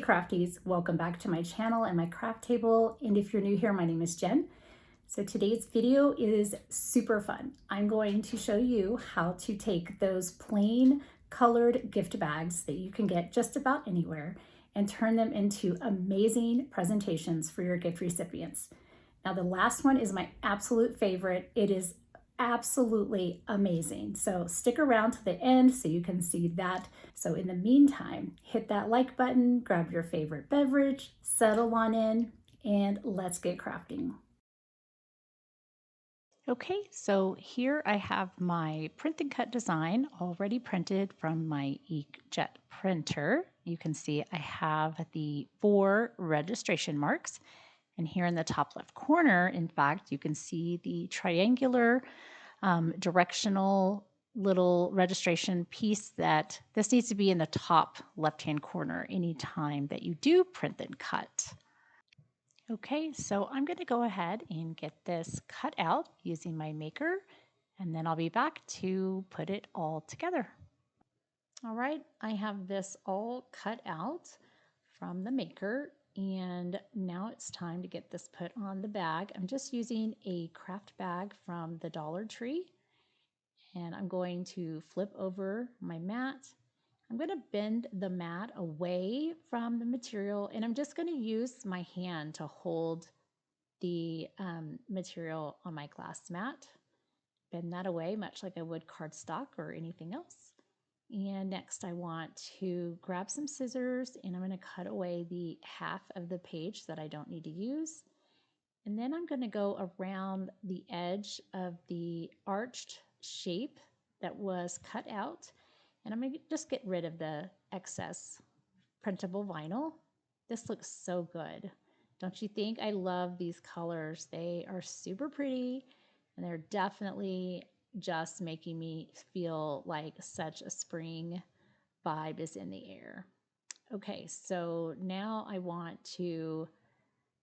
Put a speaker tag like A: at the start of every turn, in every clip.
A: Crafties, welcome back to my channel and my craft table. And if you're new here, my name is Jen. So today's video is super fun. I'm going to show you how to take those plain colored gift bags that you can get just about anywhere and turn them into amazing presentations for your gift recipients. Now the last one is my absolute favorite. It is absolutely amazing. So stick around to the end so you can see that. So in the meantime, hit that like button, grab your favorite beverage, settle on in, and let's get crafting.
B: Okay, so here I have my print and cut design already printed from my inkjet printer. You can see I have the 4 registration marks. And here in the top left corner, in fact, you can see the triangular directional little registration piece that this needs to be in the top left-hand corner anytime that you do print and cut. Okay, so I'm going to go ahead and get this cut out using my maker, and then I'll be back to put it all together. All right, I have this all cut out from the maker, and now it's time to get this put on the bag. I'm just using a craft bag from the Dollar Tree, and I'm going to flip over my mat. I'm going to bend the mat away from the material, and I'm just going to use my hand to hold the material on my glass mat. Bend that away much like I would cardstock or anything else. And next I want to grab some scissors and I'm going to cut away the half of the page that I don't need to use. And then I'm going to go around the edge of the arched shape that was cut out. And I'm going to just get rid of the excess printable vinyl. This looks so good. Don't you think? I love these colors. They are super pretty and they're definitely just making me feel like such a spring vibe is in the air. Okay, so now I want to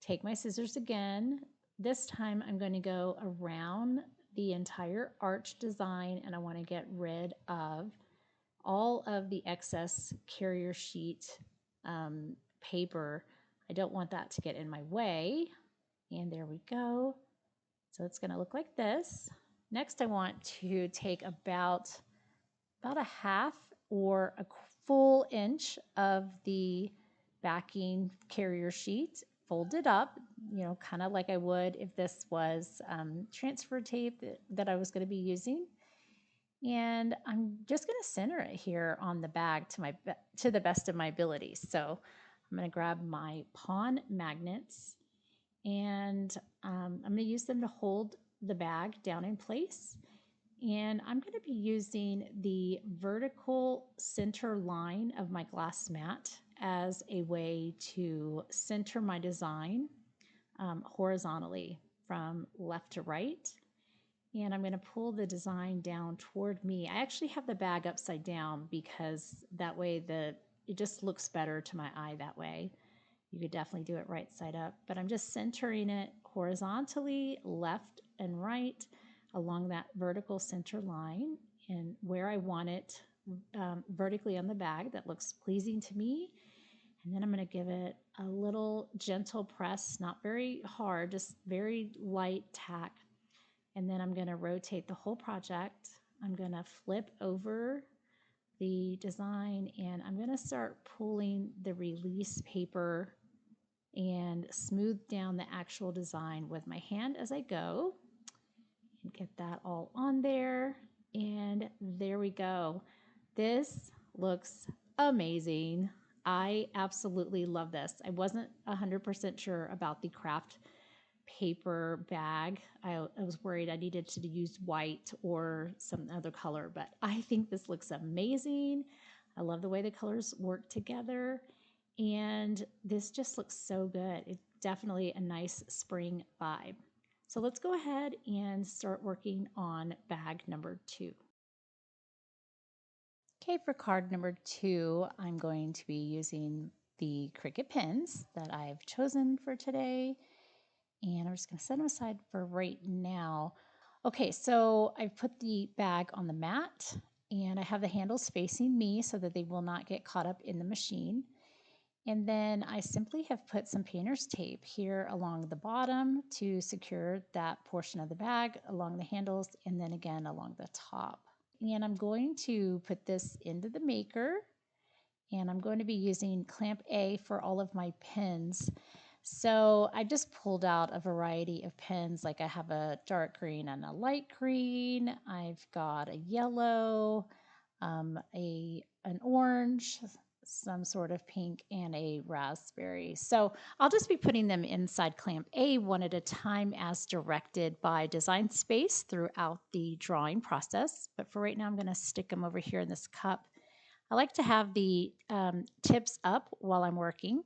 B: take my scissors again. This time I'm going to go around the entire arch design and I want to get rid of all of the excess carrier sheet paper. I don't want that to get in my way. And there we go. So it's going to look like this. Next, I want to take about a half or a full inch of the backing carrier sheet, fold it up, kind of like I would if this was transfer tape that I was going to be using. And I'm just going to center it here on the bag to the best of my abilities. So I'm going to grab my pawn magnets and I'm going to use them to hold the bag down in place. And I'm going to be using the vertical center line of my glass mat as a way to center my design horizontally from left to right. And I'm going to pull the design down toward me. I actually have the bag upside down because that way it just looks better to my eye that way. You could definitely do it right side up, but I'm just centering it horizontally, left and right, along that vertical center line and where I want it vertically on the bag that looks pleasing to me. And then I'm going to give it a little gentle press, not very hard, just very light tack. And then I'm going to rotate the whole project. I'm going to flip over the design and I'm going to start pulling the release paper and smooth down the actual design with my hand as I go and get that all on there. And there we go. This looks amazing. I absolutely love this. I wasn't 100% sure about the Kraft paper bag. I was worried I needed to use white or some other color, but I think this looks amazing. I love the way the colors work together. And this just looks so good. It's definitely a nice spring vibe. So let's go ahead and start working on bag number 2. Okay, for card number 2, I'm going to be using the Cricut pens that I've chosen for today. And I'm just going to set them aside for right now. Okay, so I've put the bag on the mat and I have the handles facing me so that they will not get caught up in the machine. And then I simply have put some painter's tape here along the bottom to secure that portion of the bag, along the handles, and then again along the top. And I'm going to put this into the maker, and I'm going to be using clamp A for all of my pins. So I just pulled out a variety of pins, like I have a dark green and a light green. I've got a yellow, an orange, some sort of pink, and a raspberry. So I'll just be putting them inside clamp A one at a time as directed by Design Space throughout the drawing process. But for right now, I'm going to stick them over here in this cup. I like to have the tips up while I'm working.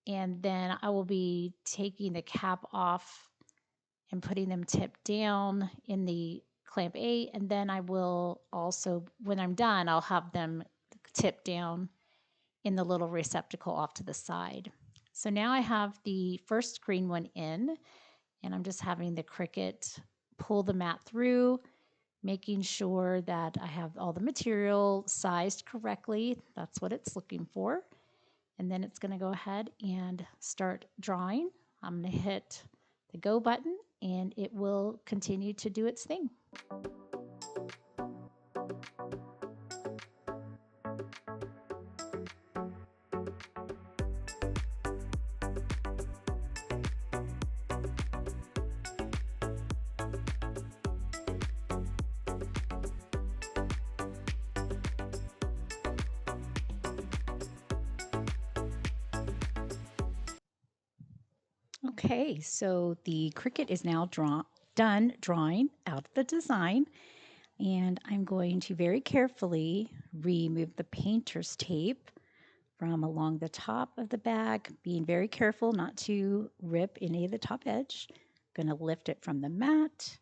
B: And then I will be taking the cap off and putting them tipped down in the clamp A. And then I will also, when I'm done, I'll have them tipped down in the little receptacle off to the side. So now I have the first green one in, and I'm just having the Cricut pull the mat through, making sure that I have all the material sized correctly. That's what it's looking for. And then it's going to go ahead and start drawing. I'm going to hit the go button and it will continue to do its thing. Okay, so the Cricut is now done drawing out the design, and I'm going to very carefully remove the painter's tape from along the top of the bag, being very careful not to rip any of the top edge. I'm going to lift it from the mat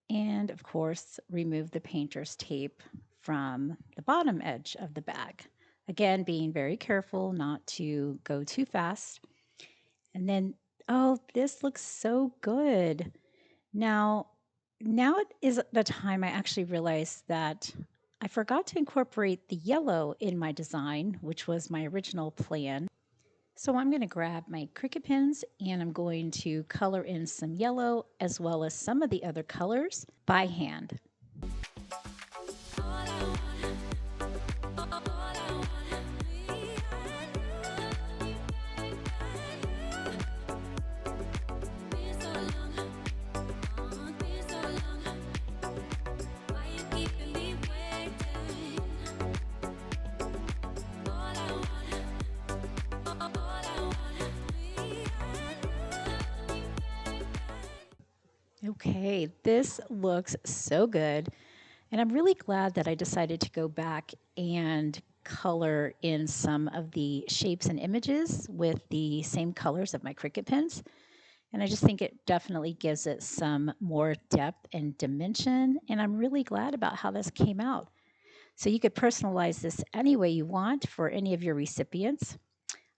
B: and, of course, remove the painter's tape from the bottom edge of the bag. Again, being very careful not to go too fast. And then, oh, this looks so good. Now it is the time I actually realized that I forgot to incorporate the yellow in my design, which was my original plan. So I'm going to grab my Cricut pens and I'm going to color in some yellow as well as some of the other colors by hand. Okay, this looks so good. And I'm really glad that I decided to go back and color in some of the shapes and images with the same colors of my Cricut pens. And I just think it definitely gives it some more depth and dimension. And I'm really glad about how this came out. So you could personalize this any way you want for any of your recipients.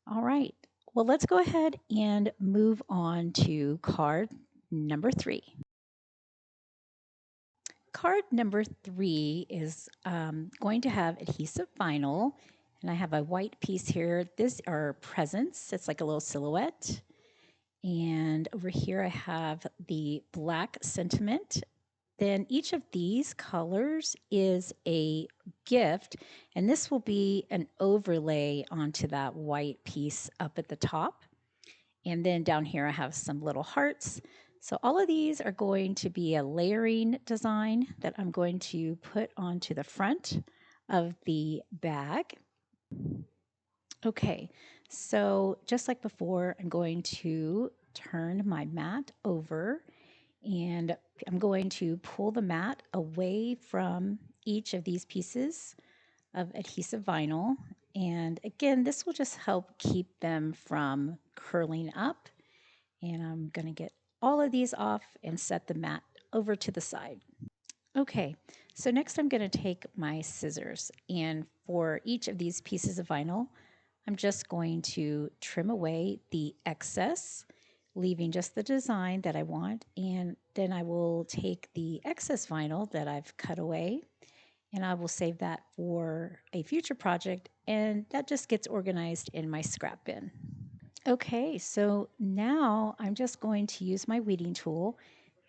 B: All right, well, let's go ahead and move on to card number 3. Card number 3 is going to have adhesive vinyl, and I have a white piece here. These are presents. It's like a little silhouette. And over here I have the black sentiment. Then each of these colors is a gift, and this will be an overlay onto that white piece up at the top. And then down here I have some little hearts. So all of these are going to be a layering design that I'm going to put onto the front of the bag. Okay, so just like before, I'm going to turn my mat over and I'm going to pull the mat away from each of these pieces of adhesive vinyl. And again, this will just help keep them from curling up. And I'm going to get all of these off and set the mat over to the side. Okay, so next I'm going to take my scissors, and for each of these pieces of vinyl, I'm just going to trim away the excess, leaving just the design that I want, and then I will take the excess vinyl that I've cut away, and I will save that for a future project and that just gets organized in my scrap bin. Okay, so now I'm just going to use my weeding tool,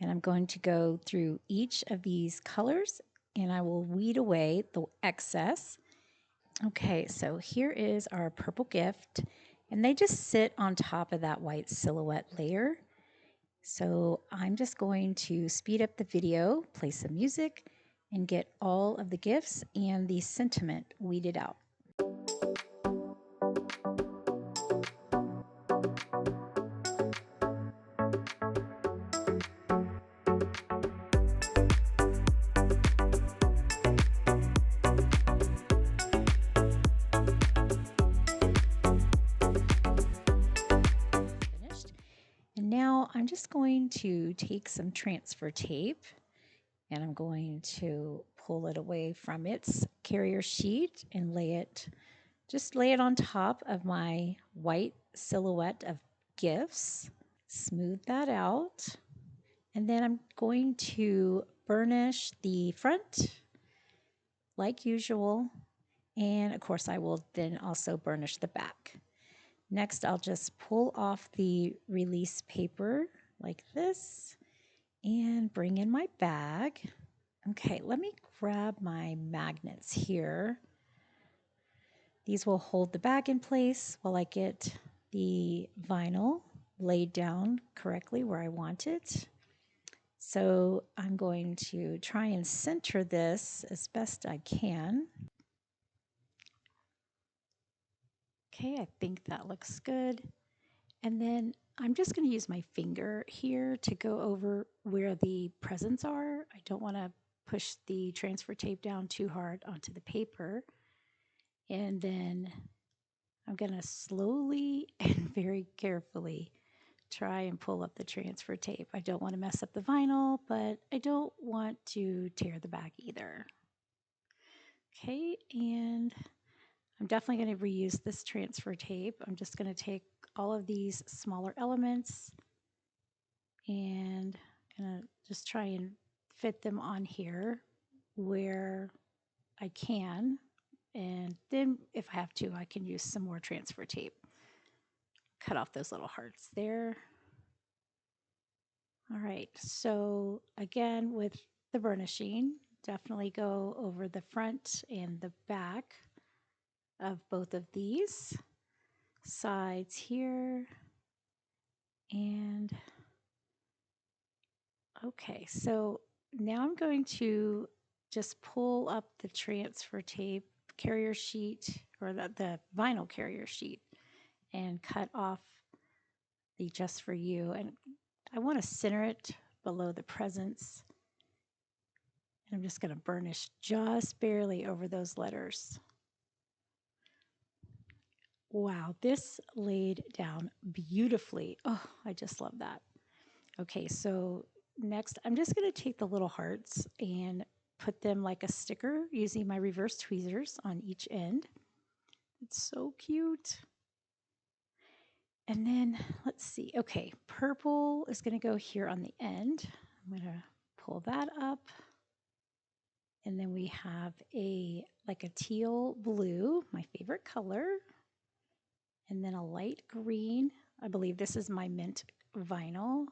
B: and I'm going to go through each of these colors, and I will weed away the excess. Okay, so here is our purple gift, and they just sit on top of that white silhouette layer. So I'm just going to speed up the video, play some music, and get all of the gifts and the sentiment weeded out. Finished. And now I'm just going to take some transfer tape and I'm going to pull it away from its carrier sheet and just lay it on top of my white silhouette of gifts. Smooth that out. And then I'm going to burnish the front like usual. And of course, I will then also burnish the back. Next, I'll just pull off the release paper like this and bring in my bag. Okay, let me grab my magnets here. These will hold the bag in place while I get the vinyl laid down correctly where I want it. So I'm going to try and center this as best I can. Okay, I think that looks good. And then I'm just going to use my finger here to go over where the presents are. I don't want to push the transfer tape down too hard onto the paper. And then I'm going to slowly and very carefully try and pull up the transfer tape. I don't want to mess up the vinyl, but I don't want to tear the back either. Okay, and I'm definitely going to reuse this transfer tape. I'm just going to take all of these smaller elements and going to just try and fit them on here where I can. And then if I have to, I can use some more transfer tape. Cut off those little hearts there. All right, so again with the burnishing, definitely go over the front and the back of both of these sides here. And okay, so now I'm going to just pull up the transfer tape carrier sheet or the vinyl carrier sheet and cut off the just for you. And I want to center it below the presents. And I'm just going to burnish just barely over those letters. Wow, this laid down beautifully. Oh, I just love that. Okay, so next I'm just going to take the little hearts and put them like a sticker using my reverse tweezers on each end. It's so cute. And then let's see. Okay, purple is going to go here on the end. I'm going to pull that up. And then we have like a teal blue, my favorite color. And then a light green. I believe this is my mint vinyl.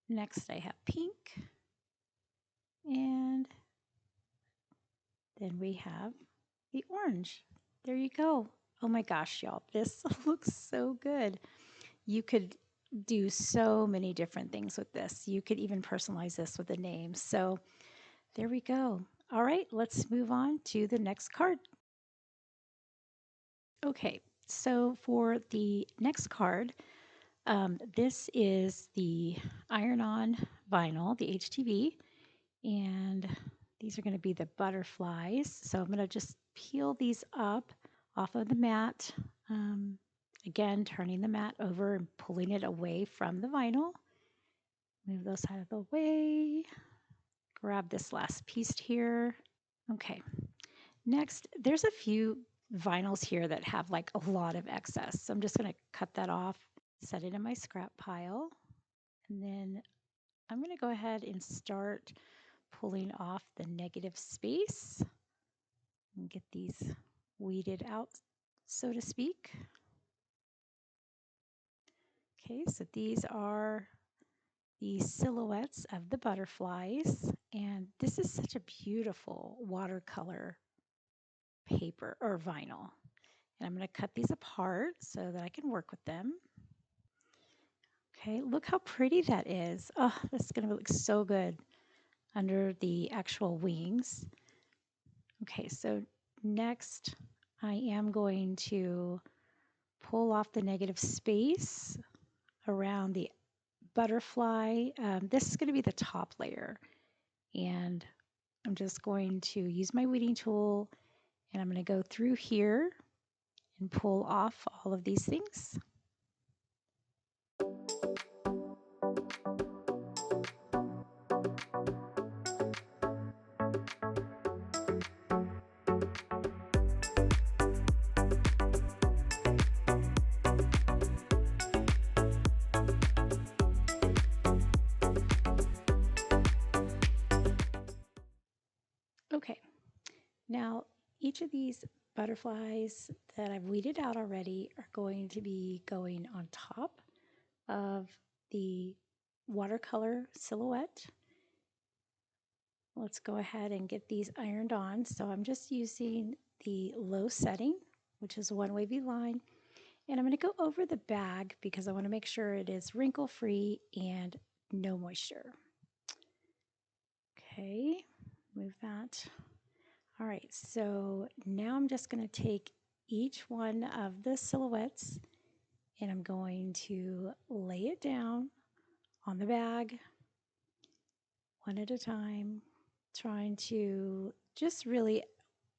B: Next I have pink. And then we have the orange. There you go. Oh my gosh, y'all, this looks so good. You could do so many different things with this. You could even personalize this with a name. So there we go. All right, let's move on to the next card. Okay, so for the next card, this is the iron-on vinyl, the HTV, and these are going to be the butterflies. So I'm going to just peel these up off of the mat. Again, turning the mat over and pulling it away from the vinyl. Move those out of the way. Grab this last piece here. Okay. Next, there's a few vinyls here that have like a lot of excess. So I'm just going to cut that off, set it in my scrap pile. And then I'm going to go ahead and start pulling off the negative space and get these weeded out, so to speak. Okay, so these are the silhouettes of the butterflies, and this is such a beautiful watercolor paper or vinyl. And I'm going to cut these apart so that I can work with them. Okay, look how pretty that is. Oh, that's going to look so good under the actual wings. Okay, so next I am going to pull off the negative space around the butterfly. This is going to be the top layer, and I'm just going to use my weeding tool, and I'm going to go through here and pull off all of these things. Okay, now each of these butterflies that I've weeded out already are going to be going on top of the watercolor silhouette. Let's go ahead and get these ironed on. So I'm just using the low setting, which is one wavy line, and I'm going to go over the bag because I want to make sure it is wrinkle free and no moisture. Okay, move that. All right, so now I'm just going to take each one of the silhouettes and I'm going to lay it down on the bag one at a time, trying to just really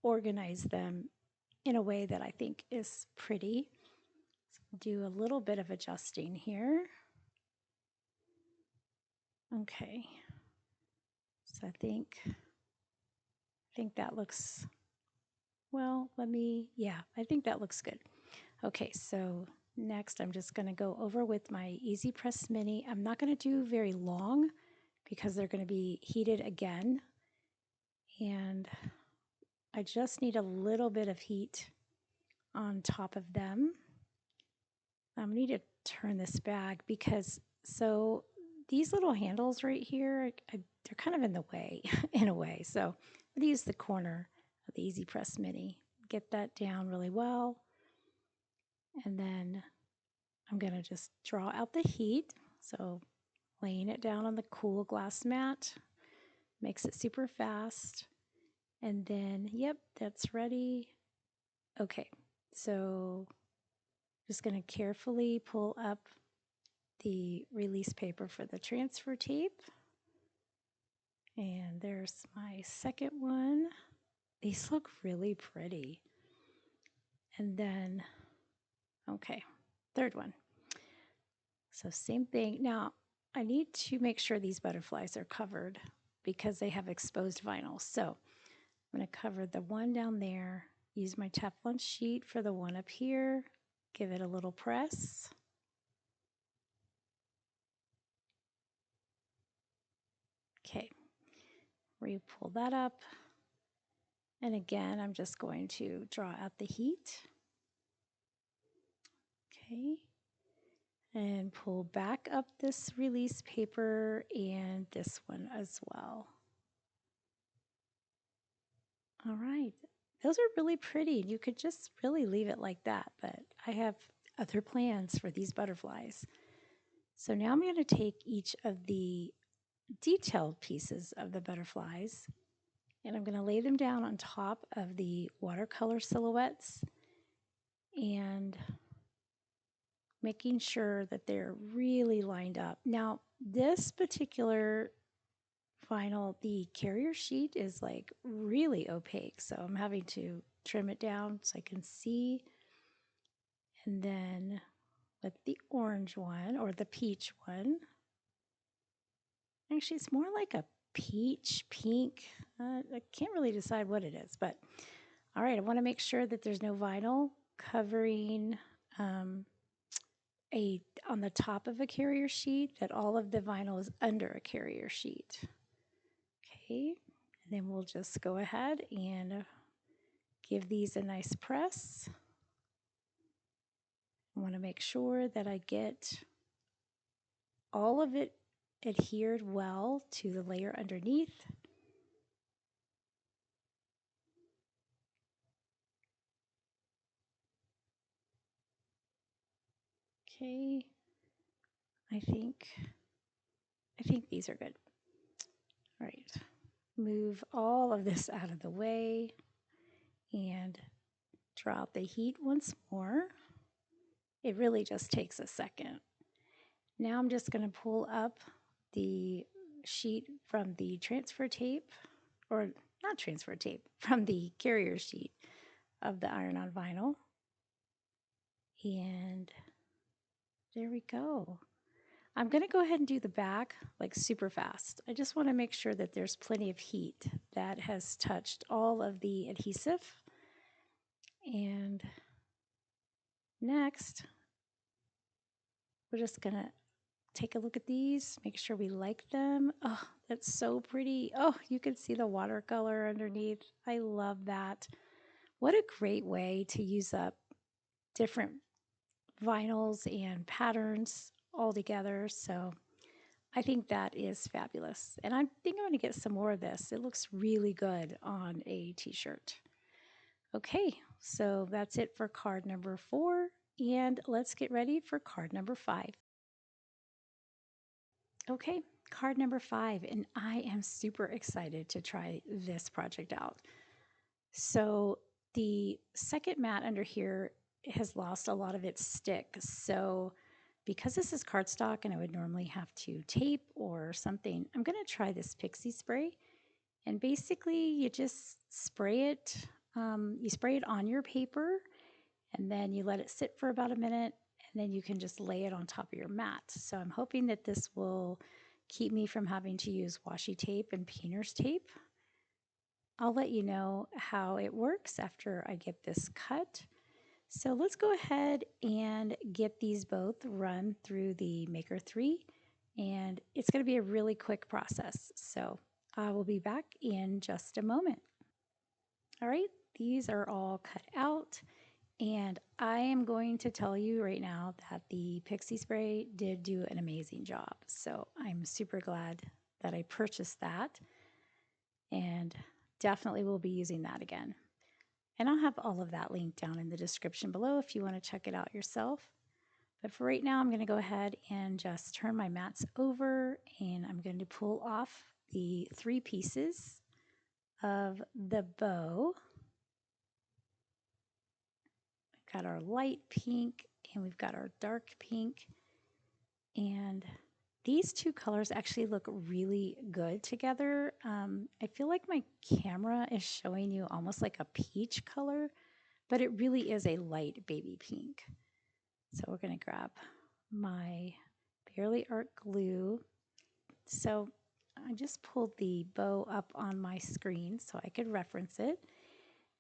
B: organize them in a way that I think is pretty. So do a little bit of adjusting here. Okay, so I think that looks, well, I think that looks good. Okay, so next I'm just going to go over with my Easy Press Mini. I'm not going to do very long because they're going to be heated again, and I just need a little bit of heat on top of them. I need to turn this bag because so these little handles right here, they're kind of in the way in a way. So I'm going to use the corner of the Easy Press Mini, get that down really well, and then I'm going to just draw out the heat. So laying it down on the cool glass mat makes it super fast. And then, yep, that's ready. Okay, so just going to carefully pull up the release paper for the transfer tape. And there's my second one. These look really pretty. And then, okay, third one. So same thing. Now, I need to make sure these butterflies are covered because they have exposed vinyl. So I'm going to cover the one down there, use my Teflon sheet for the one up here, give it a little press. Okay, re-pull that up. And again, I'm just going to draw out the heat. Okay, and pull back up this release paper and this one as well. All right, those are really pretty. You could just really leave it like that, but I have other plans for these butterflies. So now I'm going to take each of the detailed pieces of the butterflies and I'm going to lay them down on top of the watercolor silhouettes and making sure that they're really lined up. Now, this particular vinyl, the carrier sheet is like really opaque, so I'm having to trim it down so I can see. And then with the orange one or the peach one, actually it's more like a peach pink. I can't really decide what it is, but all right, I want to make sure that there's no vinyl covering on the top of a carrier sheet, that all of the vinyl is under a carrier sheet. Okay, and then we'll just go ahead and give these a nice press. I want to make sure that I get all of it adhered well to the layer underneath. Okay, I think these are good. All right, move all of this out of the way and draw out the heat once more. It really just takes a second. Now I'm just going to pull up the sheet from the transfer tape, or not transfer tape, from the carrier sheet of the iron-on vinyl. And there we go. I'm going to go ahead and do the back like super fast. I just want to make sure that there's plenty of heat that has touched all of the adhesive. And next, we're just going to take a look at these, make sure we like them. Oh, that's so pretty. Oh, you can see the watercolor underneath. I love that. What a great way to use up different vinyls and patterns all together. So I think that is fabulous. And I think I'm going to get some more of this. It looks really good on a t-shirt. Okay, so that's it for card number 4. And let's get ready for card number 5. Okay, card number 5, and I am super excited to try this project out. So the second mat under here has lost a lot of its stick. So because this is cardstock and I would normally have to tape or something, I'm going to try this pixie spray. And basically you just spray it. You spray it on your paper and then you let it sit for about a minute and then you can just lay it on top of your mat. So I'm hoping that this will keep me from having to use washi tape and painter's tape. I'll let you know how it works after I get this cut. So let's go ahead and get these both run through the Maker 3, and it's going to be a really quick process. So I will be back in just a moment. All right, these are all cut out, and I am going to tell you right now that the pixie spray did do an amazing job. So I'm super glad that I purchased that, and definitely will be using that again. And I'll have all of that linked down in the description below if you want to check it out yourself. But for right now, I'm going to go ahead and just turn my mats over, and I'm going to pull off the 3 pieces of the bow. We've got our light pink and we've got our dark pink. And these 2 colors actually look really good together. I feel like my camera is showing you almost like a peach color, but it really is a light baby pink. So we're going to grab my Barely Art glue. So I just pulled the bow up on my screen so I could reference it.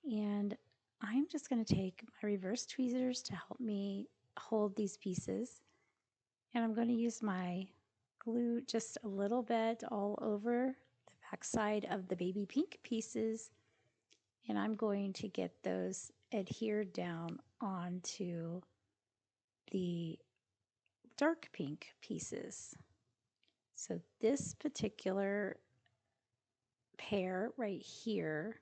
B: And I'm just going to take my reverse tweezers to help me hold these pieces. And I'm going to use my glue just a little bit all over the back side of the baby pink pieces. And I'm going to get those adhered down onto the dark pink pieces. So this particular pair right here,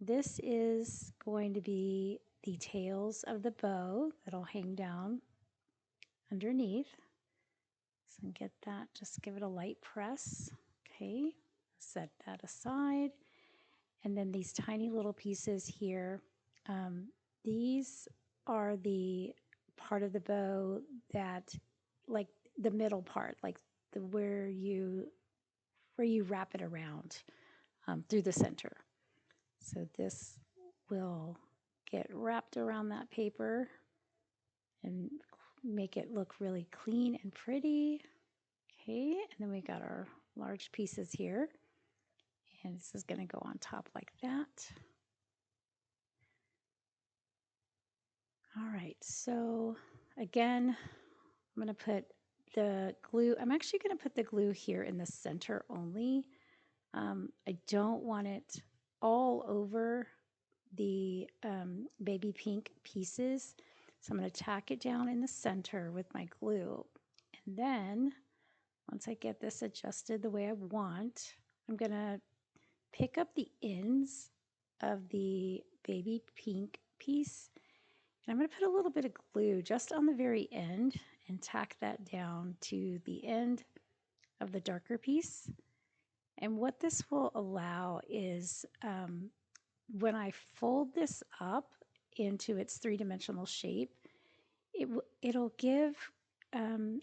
B: this is going to be the tails of the bow that'll hang down underneath. So get that, just give it a light press. Okay, set that aside. And then these tiny little pieces here, these are the part of the bow that, like the middle part, like where you wrap it around through the center. So this will get wrapped around that paper and make it look really clean and pretty. Okay, and then we got our large pieces here. And this is going to go on top like that. All right, so again, I'm going to put the glue. I'm actually going to put the glue here in the center only. I don't want it all over the baby pink pieces. So I'm going to tack it down in the center with my glue. And then once I get this adjusted the way I want, I'm going to pick up the ends of the baby pink piece. And I'm going to put a little bit of glue just on the very end and tack that down to the end of the darker piece. And what this will allow is when I fold this up into its three-dimensional shape, it'll give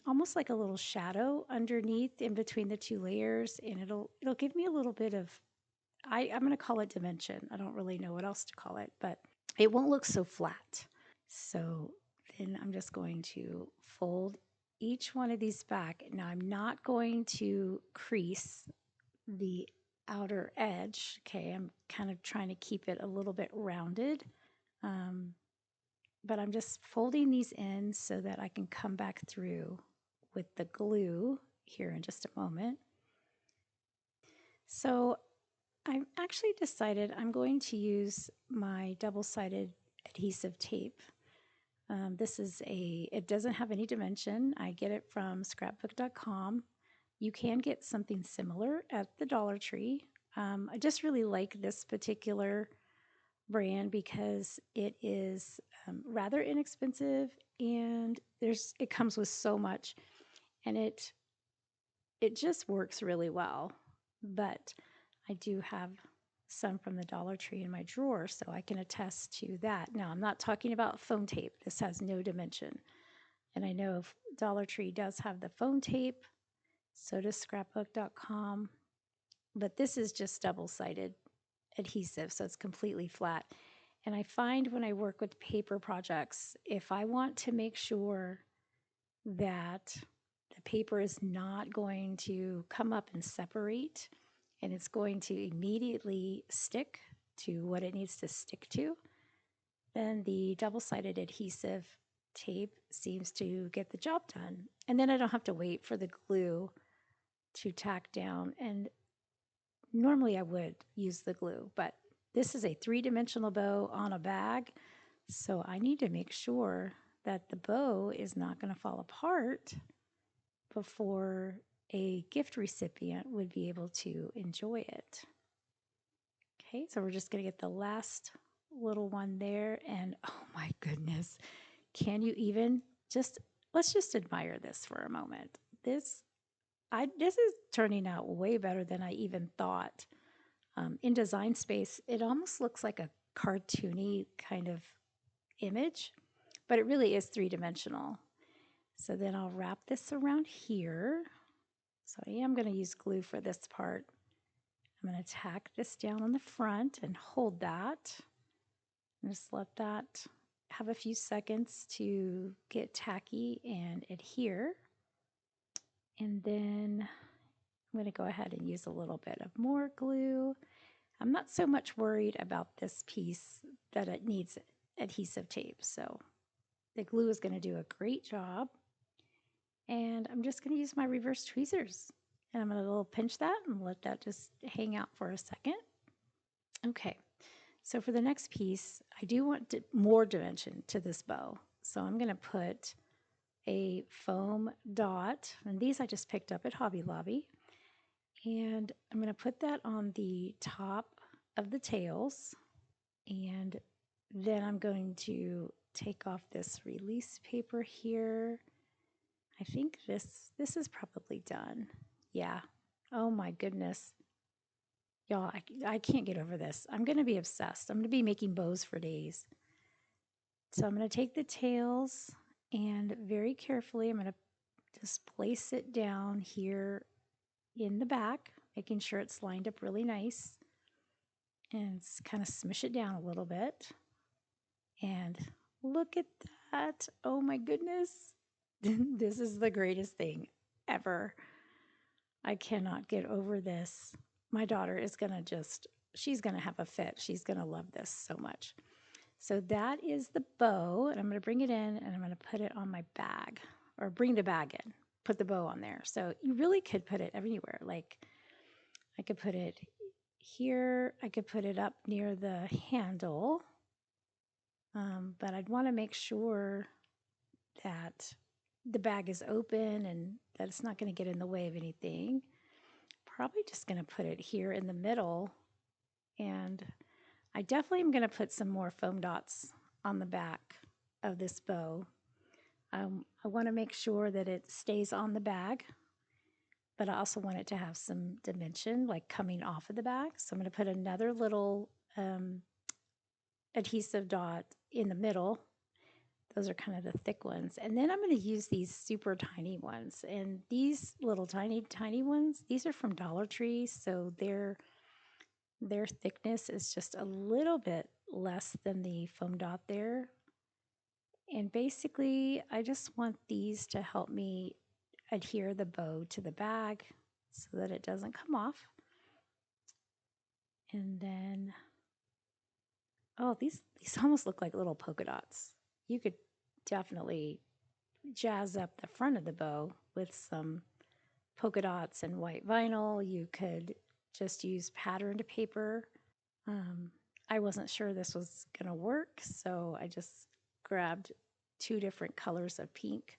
B: almost like a little shadow underneath in between the two layers, and it'll give me a little bit of, I'm going to call it dimension. I don't really know what else to call it, but it won't look so flat. So then I'm just going to fold each one of these back. Now I'm not going to crease the outer edge. Okay, I'm kind of trying to keep it a little bit rounded. But I'm just folding these in so that I can come back through with the glue here in just a moment. So I actually decided I'm going to use my double-sided adhesive tape. It doesn't have any dimension. I get it from scrapbook.com. You can get something similar at the Dollar Tree. I just really like this particular brand because it is rather inexpensive, and it comes with so much, and it just works really well. But I do have some from the Dollar Tree in my drawer, so I can attest to that. Now, I'm not talking about foam tape. This has no dimension. And I know Dollar Tree does have the foam tape, so does scrapbook.com, but this is just double-sided adhesive, so it's completely flat. And I find when I work with paper projects, if I want to make sure that the paper is not going to come up and separate, and it's going to immediately stick to what it needs to stick to, then the double-sided adhesive tape seems to get the job done. And then I don't have to wait for the glue to tack down. And normally I would use the glue, but this is a three-dimensional bow on a bag, so I need to make sure that the bow is not going to fall apart before a gift recipient would be able to enjoy it. Okay, so we're just going to get the last little one there, and oh my goodness, can you even let's just admire this for a moment. This is turning out way better than I even thought. In Design Space, it almost looks like a cartoony kind of image, but it really is three-dimensional. So then I'll wrap this around here. So I am going to use glue for this part. I'm going to tack this down on the front and hold that. And just let that have a few seconds to get tacky and adhere. And then I'm going to go ahead and use a little bit of more glue. I'm not so much worried about this piece that it needs adhesive tape, so the glue is going to do a great job. And I'm just going to use my reverse tweezers, and I'm going to little pinch that and let that just hang out for a second. Okay, so for the next piece, I do want more dimension to this bow, so I'm going to put a foam dot, and these I just picked up at Hobby Lobby. And I'm going to put that on the top of the tails, and then I'm going to take off this release paper here. I think this is probably done. Yeah. Oh my goodness. Y'all, I can't get over this. I'm going to be obsessed. I'm going to be making bows for days. So I'm going to take the tails, and very carefully I'm going to just place it down here in the back, making sure it's lined up really nice, and kind of smush it down a little bit. And look at that. Oh my goodness. This is the greatest thing ever. I cannot get over this. My daughter is she's going to have a fit. She's going to love this so much. So that is the bow, and I'm going to bring it in, and I'm going to put it on my bag, or bring the bag in, put the bow on there. So you really could put it anywhere. Like I could put it here I could put it up near the handle, but I'd want to make sure that the bag is open and that it's not going to get in the way of anything. Probably just going to put it here in the middle, and I definitely am going to put some more foam dots on the back of this bow. I want to make sure that it stays on the bag, but I also want it to have some dimension, like coming off of the bag. So I'm going to put another little adhesive dot in the middle. Those are kind of the thick ones. And then I'm going to use these super tiny ones. And these little tiny, tiny ones, these are from Dollar Tree. So their thickness is just a little bit less than the foam dot there. And basically, I just want these to help me adhere the bow to the bag so that it doesn't come off. And then, oh, these almost look like little polka dots. You could definitely jazz up the front of the bow with some polka dots and white vinyl. You could just use patterned paper. I wasn't sure this was going to work, so I just grabbed 2 different colors of pink.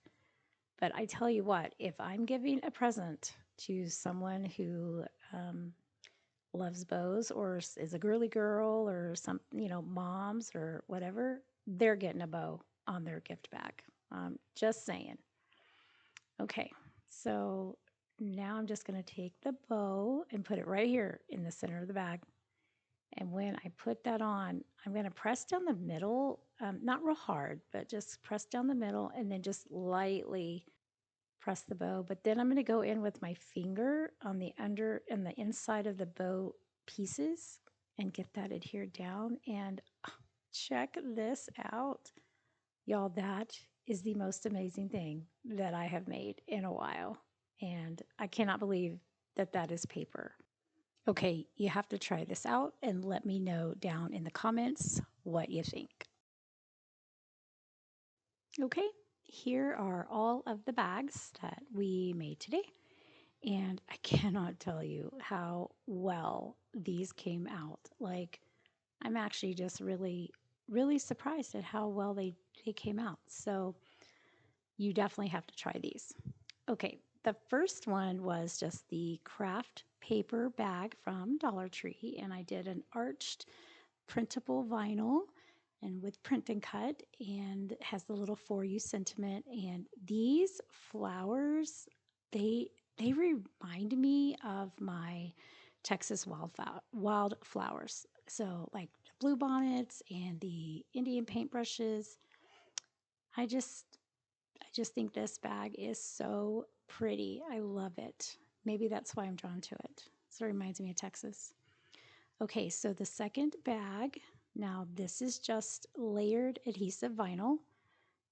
B: But I tell you what, if I'm giving a present to someone who loves bows or is a girly girl or some, moms or whatever, they're getting a bow on their gift bag. Just saying. Okay, so now I'm just going to take the bow and put it right here in the center of the bag. And when I put that on, I'm going to press down the middle, not real hard, but just press down the middle and then just lightly press the bow. But then I'm going to go in with my finger on the under and the inside of the bow pieces and get that adhered down. And check this out. Y'all, that is the most amazing thing that I have made in a while. And I cannot believe that that is paper. Okay, you have to try this out and let me know down in the comments what you think. Okay, here are all of the bags that we made today. And I cannot tell you how well these came out. Like, I'm actually just really, really surprised at how well they came out. So you definitely have to try these. Okay, the first one was just the Kraft paper bag from Dollar Tree, and I did an arched printable vinyl and with print and cut, and it has the little for you sentiment. And these flowers, they remind me of my Texas wildflowers. So like the blue bonnets and the Indian paintbrushes. I just think this bag is so pretty. I love it. Maybe that's why I'm drawn to it. So it reminds me of Texas. Okay, so the second bag, now this is just layered adhesive vinyl.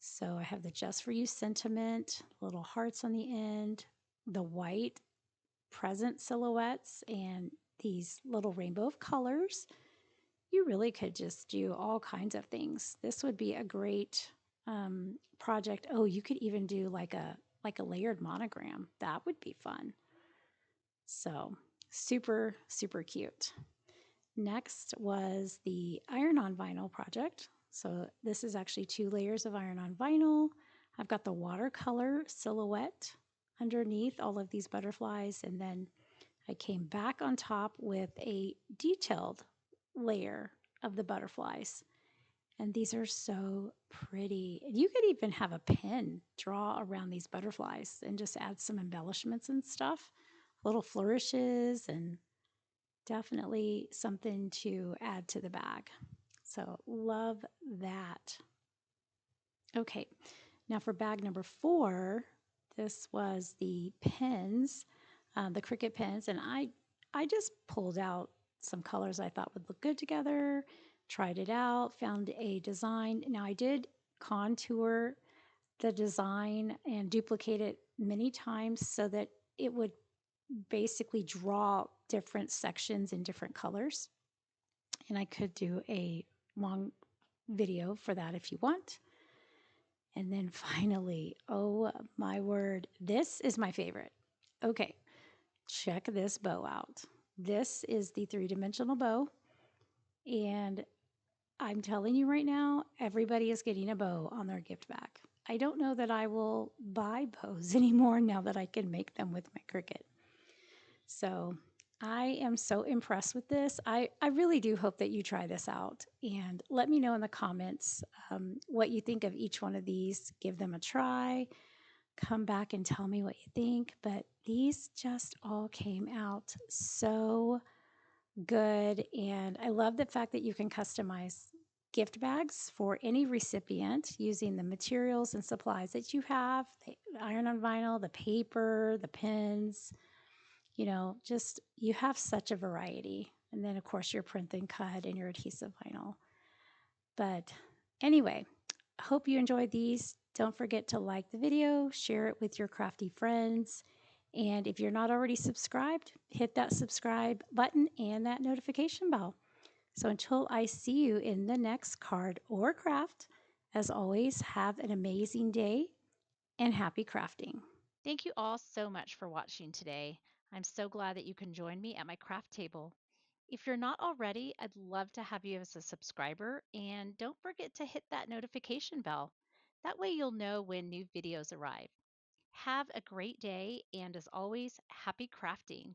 B: So I have the Just For You sentiment, little hearts on the end, the white present silhouettes, and these little rainbow of colors. You really could just do all kinds of things. This would be a great project. Oh, you could even do like a layered monogram. That would be fun. So super, super cute. Next was the iron-on vinyl project. So this is actually 2 layers of iron-on vinyl. I've got the watercolor silhouette underneath all of these butterflies, and then I came back on top with a detailed layer of the butterflies. And these are so pretty. And you could even have a pen draw around these butterflies and just add some embellishments and stuff, little flourishes, and definitely something to add to the bag. So love that. Okay, now for bag number 4, this was the pens, the Cricut pens, and I just pulled out some colors I thought would look good together, tried it out, found a design. Now I did contour the design and duplicate it many times so that it would basically draw different sections in different colors. And I could do a long video for that if you want. And then finally, oh my word, this is my favorite. Okay, check this bow out. This is the three-dimensional bow, and I'm telling you right now, everybody is getting a bow on their gift bag. I don't know that I will buy bows anymore now that I can make them with my Cricut. So I am so impressed with this. I really do hope that you try this out and let me know in the comments what you think of each one of these. Give them a try. Come back and tell me what you think. But these just all came out so good. And I love the fact that you can customize gift bags for any recipient using the materials and supplies that you have, the iron on vinyl, the paper, the pens, just you have such a variety. And then, of course, your print and cut and your adhesive vinyl. But anyway, I hope you enjoyed these. Don't forget to like the video, share it with your crafty friends. And if you're not already subscribed, hit that subscribe button and that notification bell. So until I see you in the next card or craft, as always, have an amazing day and happy crafting. Thank you all so much for watching today. I'm so glad that you can join me at my craft table. If you're not already, I'd love to have you as a subscriber, and don't forget to hit that notification bell. That way you'll know when new videos arrive. Have a great day, and as always, happy crafting.